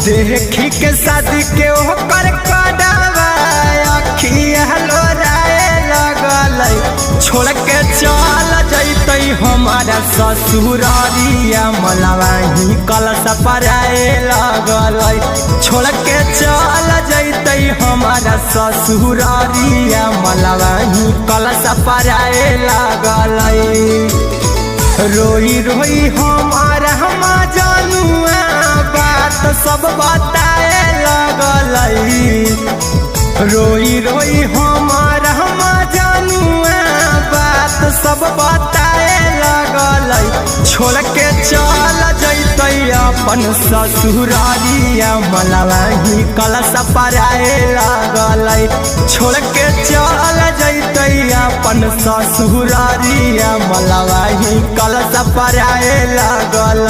देखी के शादी के ओकर कड़वा अखिया लोराए लगल छोड़ के चल जैते हमारा ससुरारिया मलवाही कलश पराए लगल छोड़ के चल जैते हमारा ससुरारिया मलवाही कलश पराए लगल रोई रोई हमारा हम जानुआ बात सब बताए लगल रोई रोई हमारा हम जानुआ बात सब बताए लगल छोड़ के चल जैते अपन ससुरारिया मलवाही कलश पराए लगल छोड़ के चल जैते अपन ससुरारिया मलवाही कलश पराए लगल।